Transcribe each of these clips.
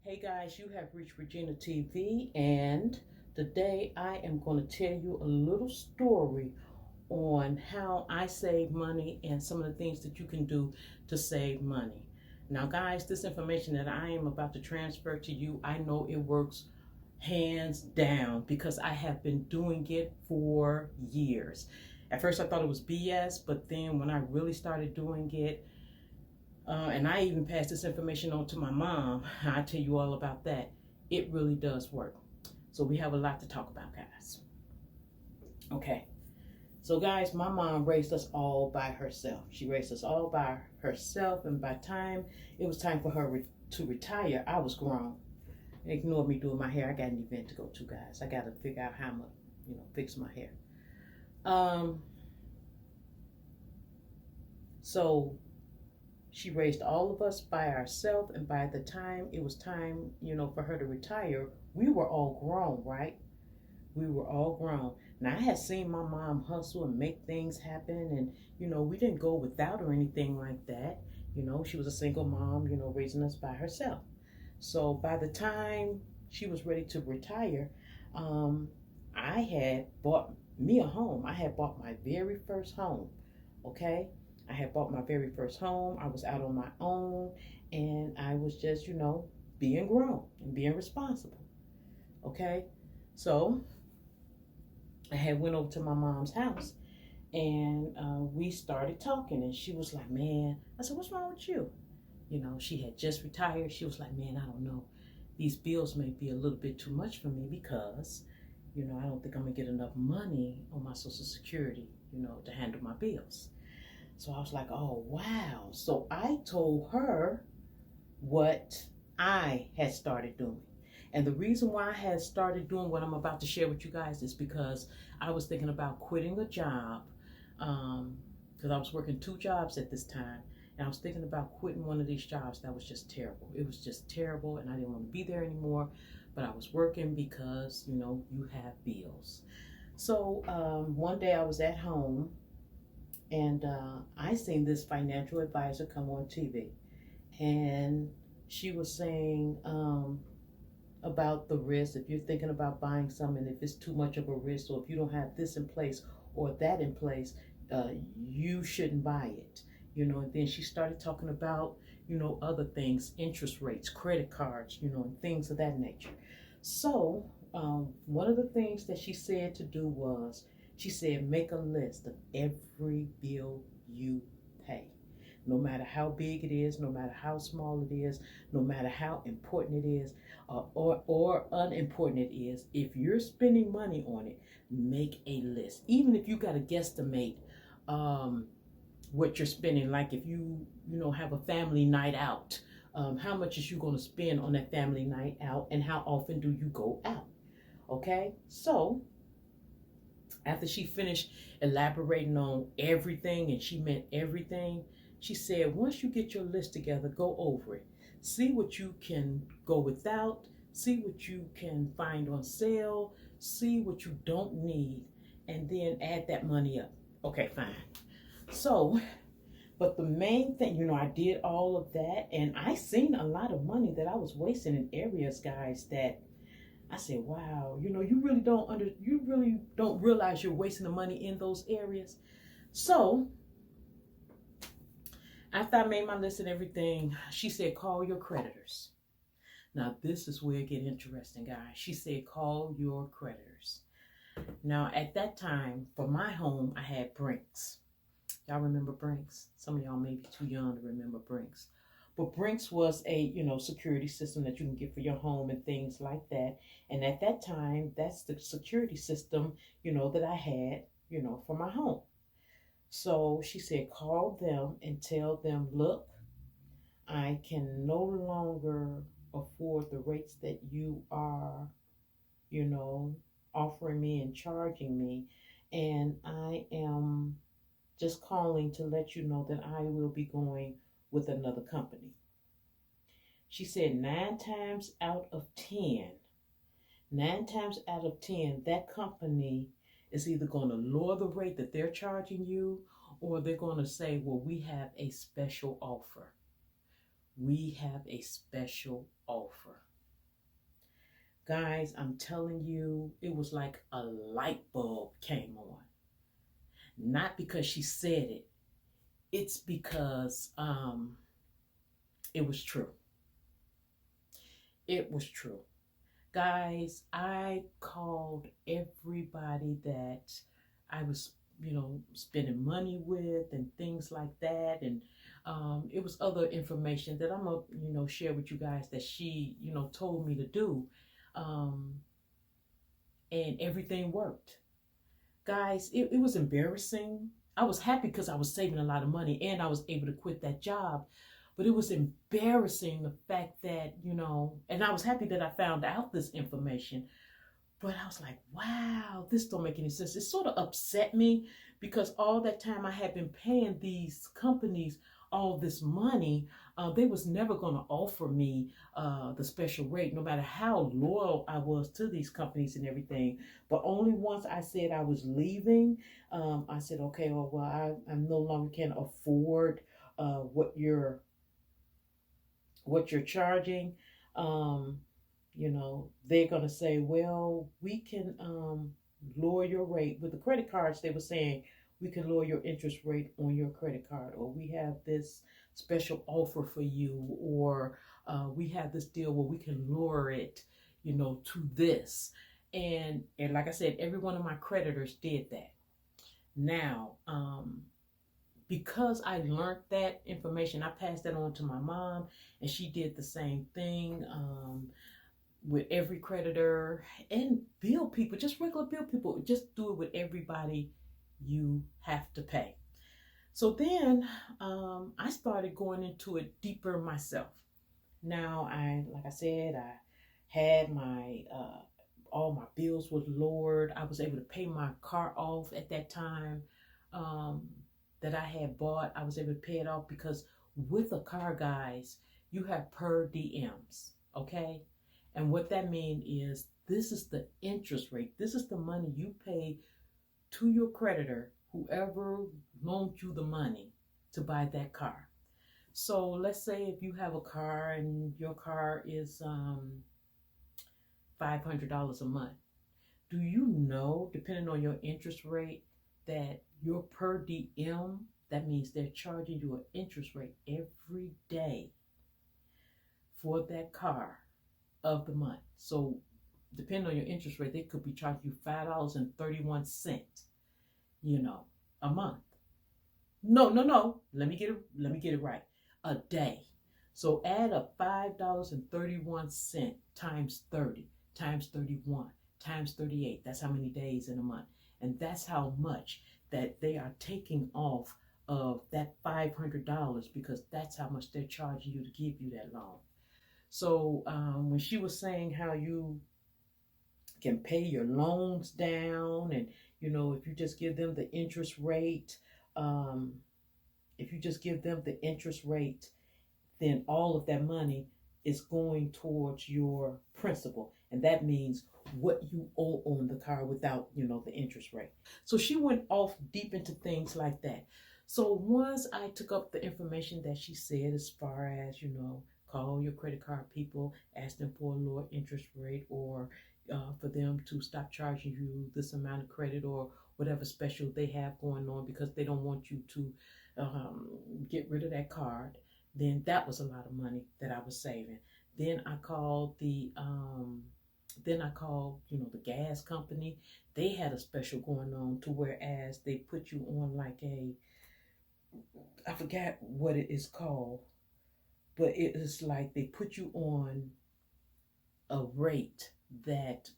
Hey guys, you have reached Regina TV, and today I am going to tell you a little story on how I save money and some of the things that you can do to save money. Now, guys, this information that I am about to transfer to you, I know it works hands down because I have been doing it for years. At first, I thought it was BS, but then when I really started doing it, and I even passed this information on to my mom. I'll tell you all about that. It really does work. So we have a lot to talk about, guys. Okay. So, guys, my mom raised us all by herself. She raised us all by herself, and by the time it was time for her to retire, I was grown. Ignore me doing my hair. I got an event to go to, guys. I got to figure out how I'm gonna, fix my hair. So she raised all of us by ourselves, and by the time it was time, for her to retire, we were all grown, right? We were all grown. Now, I had seen my mom hustle and make things happen, and, we didn't go without or anything like that. She was a single mom, raising us by herself. So by the time she was ready to retire, I had bought me a home. I had bought my very first home, okay? I had bought my very first home. I was out on my own, and I was just, being grown and being responsible. Okay, so I had went over to my mom's house, and we started talking, and she was like, "Man," I said, "What's wrong with you?" She had just retired. She was like, "Man, I don't know. These bills may be a little bit too much for me because, I don't think I'm gonna get enough money on my Social Security, to handle my bills." So I was like, oh, wow. So I told her what I had started doing. And the reason why I had started doing what I'm about to share with you guys is because I was thinking about quitting a job, because I was working two jobs at this time. And I was thinking about quitting one of these jobs that was just terrible. It was just terrible, and I didn't want to be there anymore. But I was working because, you have bills. So one day I was at home, and I seen this financial advisor come on TV, and she was saying about the risk. If you're thinking about buying something, if it's too much of a risk, or if you don't have this in place or that in place, you shouldn't buy it. And then she started talking about, other things, interest rates, credit cards, and things of that nature. So one of the things that she said to do was, she said, make a list of every bill you pay. No matter how big it is, no matter how small it is, no matter how important it is, or unimportant it is, if you're spending money on it, make a list. Even if you got to guesstimate what you're spending, like if you have a family night out, how much is you going to spend on that family night out, and how often do you go out? Okay, so after she finished elaborating on everything, and she meant everything, she said, once you get your list together, go over it. See what you can go without, see what you can find on sale, see what you don't need, and then add that money up. Okay, fine. So, but the main thing, I did all of that, and I seen a lot of money that I was wasting in areas, guys, that I said, wow, you really don't realize you're wasting the money in those areas. So after I made my list and everything, she said, call your creditors. Now this is where it get interesting, guys. She said, call your creditors. Now at that time, for my home, I had Brinks. Y'all remember Brinks? Some of y'all may be too young to remember Brinks. But Brinks was a, security system that you can get for your home and things like that. And at that time, that's the security system, that I had, for my home. So she said, call them and tell them, look, I can no longer afford the rates that you are, offering me and charging me. And I am just calling to let you know that I will be going with another company. She said 9 times out of 10, that company is either going to lower the rate that they're charging you, or they're going to say, well, we have a special offer. We have a special offer. Guys, I'm telling you, it was like a light bulb came on. Not because she said it, it's because it was true. It was true. Guys, I called everybody that I was, spending money with and things like that. And it was other information that I'm going to, share with you guys that she, told me to do. Um, and everything worked. Guys, it was embarrassing. I was happy because I was saving a lot of money and I was able to quit that job. But it was embarrassing the fact that, and I was happy that I found out this information. But I was like, wow, this don't make any sense. It sort of upset me because all that time I had been paying these companies all this money. They was never going to offer me the special rate, no matter how loyal I was to these companies and everything. But only once I said I was leaving, I said, okay, well, I no longer can afford what you're charging. Um, they're going to say, well, we can lower your rate. With the credit cards, they were saying, we can lower your interest rate on your credit card, or we have this special offer for you, or we have this deal where we can lower it, to this. And like I said, every one of my creditors did that. Now, because I learned that information, I passed that on to my mom, and she did the same thing. With every creditor and bill people, just regular bill people, just do it with everybody you have to pay. So then I started going into it deeper myself. Now like I said, I had my all my bills was lowered. I was able to pay my car off at that time um, that I had bought. I was able to pay it off because with a car, guys, you have per diems, okay? And what that means is this is the interest rate. This is the money you pay to your creditor, whoever loaned you the money to buy that car. So let's say if you have a car and your car is $500 a month. Do you know, depending on your interest rate, that your per diem, that means they're charging you an interest rate every day for that car of the month. So depending on your interest rate, they could be charging you $5.31, a month. No. Let me get it right. A day. So add up $5.31 times 30 times 31 times 38. That's how many days in a month. And that's how much that they are taking off of that $500 because that's how much they're charging you to give you that loan. So when she was saying how you can pay your loans down, and if you just give them the interest rate, um, then all of that money is going towards your principal, and that means what you owe on the car without the interest rate. So she went off deep into things like that. So once I took up the information that she said, as far as call your credit card people, ask them for a lower interest rate, or for them to stop charging you this amount of credit or whatever special they have going on because they don't want you to get rid of that card, then that was a lot of money that I was saving. Then I called the the gas company. They had a special going on to whereas they put you on like I forgot what it is called, but it is like they put you on a rate that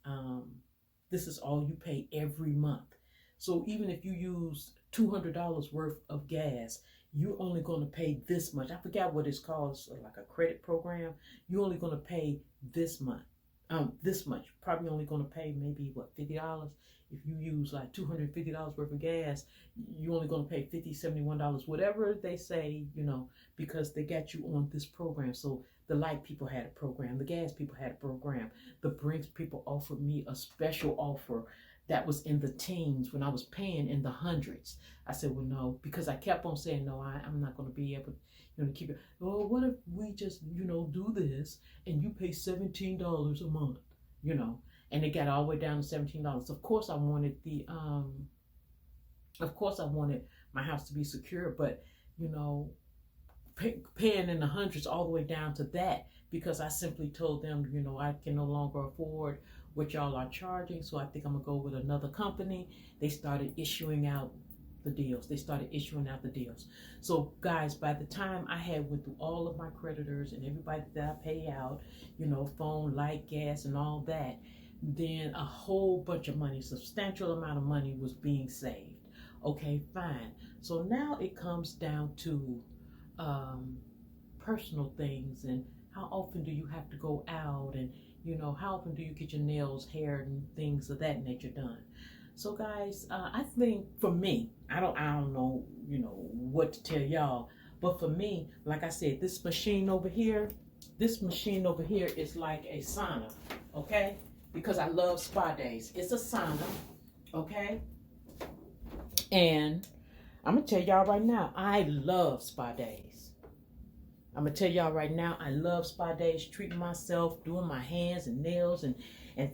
this is all you pay every month. So even if you use $200 worth of gas, you're only going to pay this much. I forgot what it's called, it's like a credit program. You're only going to pay this month, this much. Probably only going to pay maybe $50. If you use like $250 worth of gas, you're only going to pay $50, $71, whatever they say, because they got you on this program. So the light people had a program, the gas people had a program, the Brinks people offered me a special offer that was in the teens when I was paying in the hundreds. I said, well, no, because I kept on saying, no, I'm not going to be able to keep it. Oh, what if we just, do this and you pay $17 a month? you know, and it got all the way down to $17. Of course I wanted my house to be secure, but you know, paying in the hundreds all the way down to that, because I simply told them, you know, I can no longer afford what y'all are charging, so I think I'm gonna go with another company. They started issuing out the deals. So guys, by the time I had went through all of my creditors and everybody that I pay out, you know, phone, light, gas, and all that, then a whole bunch of money, substantial amount of money was being saved. Okay, fine. So now it comes down to personal things, and how often do you have to go out, and you know, how often do you get your nails, hair, and things of that nature done. So guys, I think for me, I don't know, you know, what to tell y'all, but for me, like I said, this machine over here is like a sauna, okay? Because I love spa days. It's a sauna, okay? And I'm gonna tell y'all right now, I love spa days. I'm gonna tell y'all right now, I love spa days, treating myself, doing my hands and nails and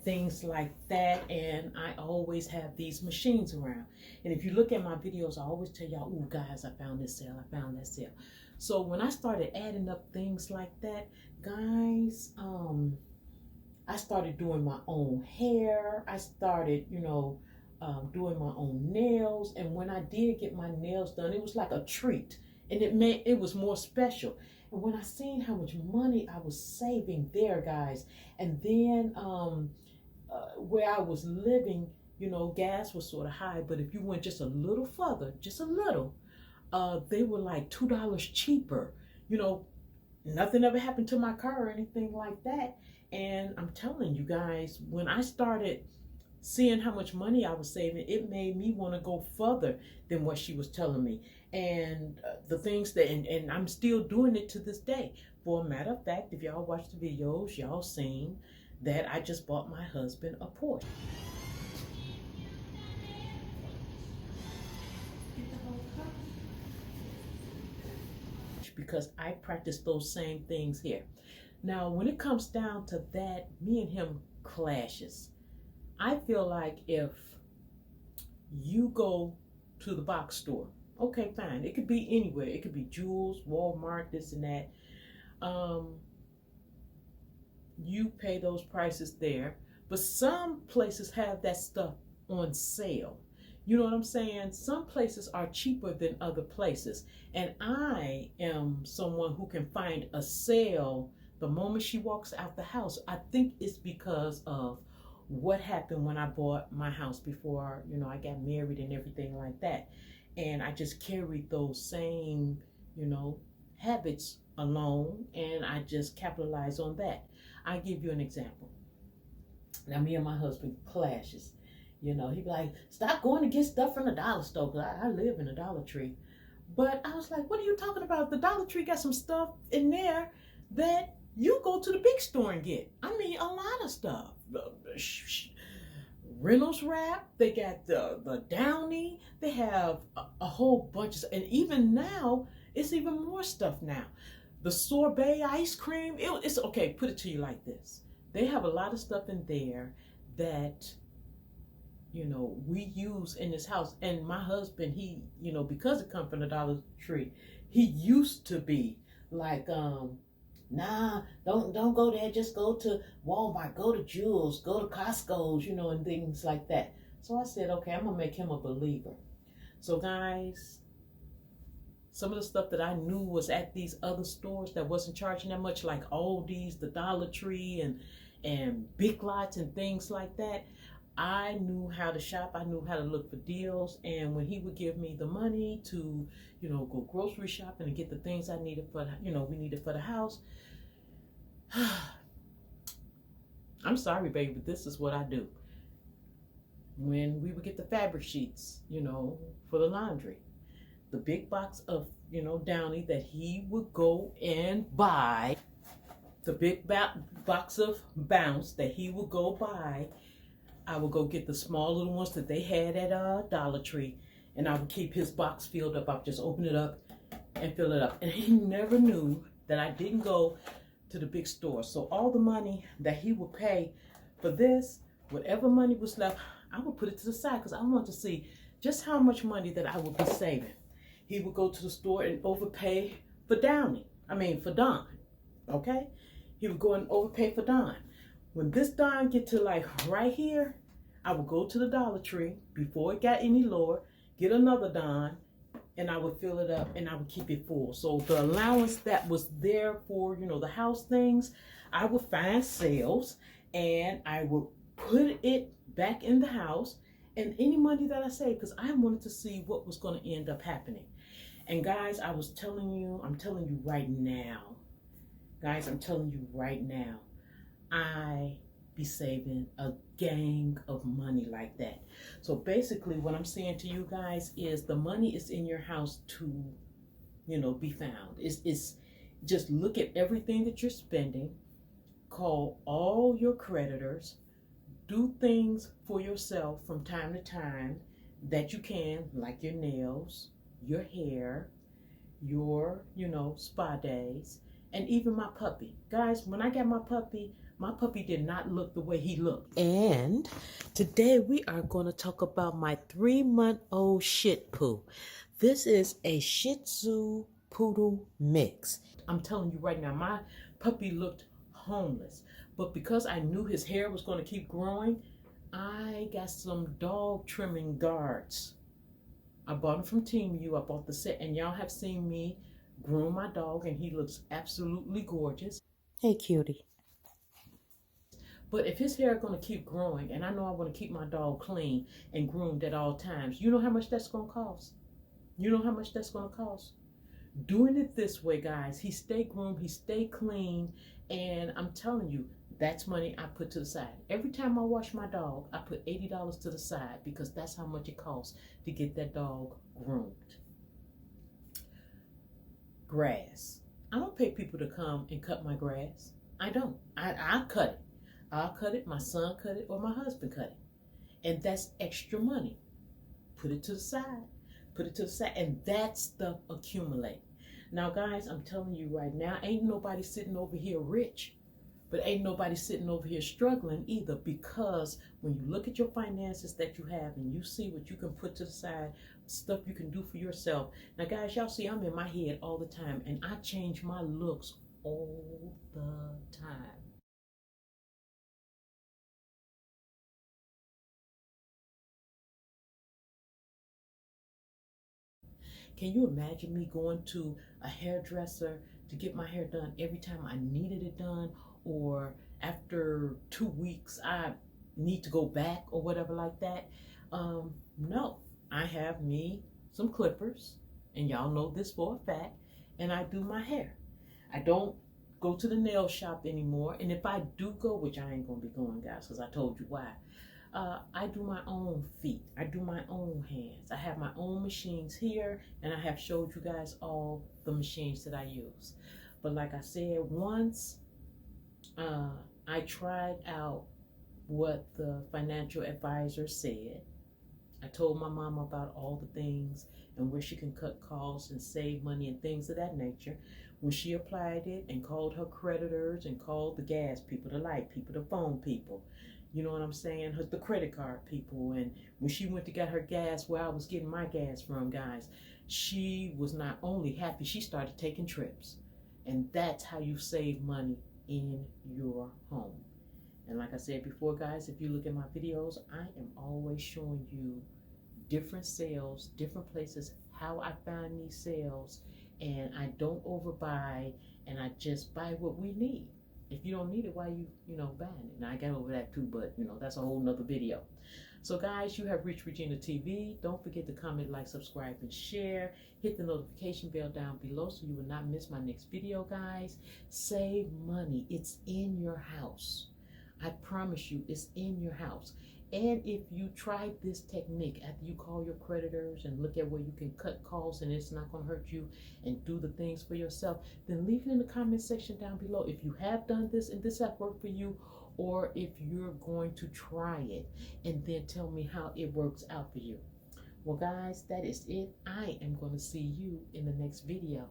things like that. And I always have these machines around. And if you look at my videos, I always tell y'all, "Ooh, guys, I found this sale, I found that sale." So when I started adding up things like that, guys, I started doing my own hair. I started, you know, doing my own nails. And when I did get my nails done, it was like a treat, and it was more special. And when I seen how much money I was saving there, guys, and then where I was living, you know, gas was sort of high, but if you went just a little further, just a little, they were like $2 cheaper. You know, nothing ever happened to my car or anything like that. And I'm telling you guys, when I started seeing how much money I was saving, it made me want to go further than what she was telling me. And the things that, and I'm still doing it to this day. For a matter of fact, if y'all watch the videos, y'all seen that I just bought my husband a Porsche. Because I practice those same things here. Now, when it comes down to that, me and him clashes. I feel like if you go to the box store, okay, fine. It could be anywhere. It could be Jewels, Walmart, this and that. You pay those prices there. But some places have that stuff on sale. You know what I'm saying? Some places are cheaper than other places. And I am someone who can find a sale the moment she walks out the house. I think it's because of what happened when I bought my house before, you know, I got married and everything like that. And I just carried those same, you know, habits along, and I just capitalize on that. I give you an example. Now, me and my husband clashes. You know, he'd be like, "Stop going to get stuff from the dollar store," because I live in a Dollar Tree. But I was like, "What are you talking about? The Dollar Tree got some stuff in there that you go to the big store and get. I mean, a lot of stuff. Reynolds wrap, they got the Downy, they have a whole bunch of, and even now, it's even more stuff now. The sorbet ice cream, it's okay, put it to you like this. They have a lot of stuff in there that, you know, we use in this house. And my husband, he, you know, because it comes from the Dollar Tree, he used to be like, "Nah, don't go there. Just go to Walmart, go to Jewels, go to Costco's, you know, and things like that." So I said, okay, I'm gonna make him a believer. So guys, some of the stuff that I knew was at these other stores that wasn't charging that much, like Aldi's, the Dollar Tree, and Big Lots and things like that, I knew how to shop. I knew how to look for deals. And when he would give me the money to, you know, go grocery shopping and get the things I needed for, you know, we needed for the house, I'm sorry, baby, but this is what I do. When we would get the fabric sheets, you know, for the laundry, the big box of, you know, Downy that he would go and buy, the big box of Bounce that he would go buy, I would go get the small little ones that they had at Dollar Tree, and I would keep his box filled up. I would just open it up and fill it up. And he never knew that I didn't go to the big store. So all the money that he would pay For this, whatever money was left, I would put it to the side because I want to see just how much money that I would be saving. He would go to the store and overpay for for Don. Okay? He would go and overpay for Don. When this Don get to like right here, I would go to the Dollar Tree before it got any lower, get another Don, and I would fill it up and I would keep it full. So the allowance that was there for, the house things, I would find sales and I would put it back in the house and any money that I saved, because I wanted to see what was going to end up happening. And guys, I'm telling you right now, I be saving a gang of money like that. So basically what I'm saying to you guys is the money is in your house to, be found. It's just look at everything that you're spending, call all your creditors, do things for yourself from time to time that you can, like your nails, your hair, your, spa days, and even my puppy. Guys, when I got my puppy did not look the way he looked. And today we are going to talk about my 3-month-old Shih Tzu. This is a Shih Tzu Poodle mix. I'm telling you right now, my puppy looked homeless. But because I knew his hair was going to keep growing, I got some dog trimming guards. I bought them from Team U. I bought the set, and y'all have seen me groom my dog, and he looks absolutely gorgeous. Hey, cutie. But if his hair is going to keep growing, and I know I want to keep my dog clean and groomed at all times, you know how much that's going to cost? You know how much that's going to cost? Doing it this way, guys, he stay groomed, he stay clean, and I'm telling you, that's money I put to the side. Every time I wash my dog, I put $80 to the side because that's how much it costs to get that dog groomed. Grass. I don't pay people to come and cut my grass. I don't. I cut it. I'll cut it, my son cut it, or my husband cut it. And that's extra money. Put it to the side. Put it to the side, and that stuff accumulate. Now, guys, I'm telling you right now, ain't nobody sitting over here rich. But ain't nobody sitting over here struggling either, because when you look at your finances that you have and you see what you can put to the side, stuff you can do for yourself. Now, guys, y'all see I'm in my head all the time, and I change my looks all the time. Can you imagine me going to a hairdresser to get my hair done every time I needed it done, or after 2 weeks I need to go back or whatever like that? No, I have me some clippers, and y'all know this for a fact, and I do my hair. I don't go to the nail shop anymore, and if I do go, which I ain't gonna be going, guys, because I told you why. I do my own feet. I do my own hands. I have my own machines here, and I have showed you guys all the machines that I use. But like I said, once I tried out what the financial advisor said, I told my mom about all the things and where she can cut costs and save money and things of that nature. When she applied it and called her creditors and called the gas people, the light people, the phone people, you know what I'm saying, the credit card people, and when she went to get her gas where I was getting my gas from, guys, she was not only happy, she started taking trips. And that's how you save money in your home. And like I said before, guys, if you look at my videos, I am always showing you different sales, different places, how I find these sales, and I don't overbuy, and I just buy what we need. If you don't need it, why you buying it? Now I got over that too, but that's a whole nother video. So guys, you have reached Regina TV. Don't forget to comment, like, subscribe, and share. Hit the notification bell down below so you will not miss my next video, guys. Save money. It's in your house. I promise you, it's in your house. And if you try this technique after you call your creditors and look at where you can cut costs and it's not going to hurt you and do the things for yourself, then leave it in the comment section down below if you have done this and this has worked for you, or if you're going to try it, and then tell me how it works out for you. Well, guys, that is it. I am going to see you in the next video.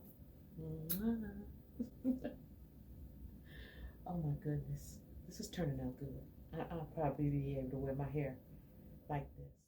Oh my goodness. This is turning out good. I'll probably be able to wear my hair like this.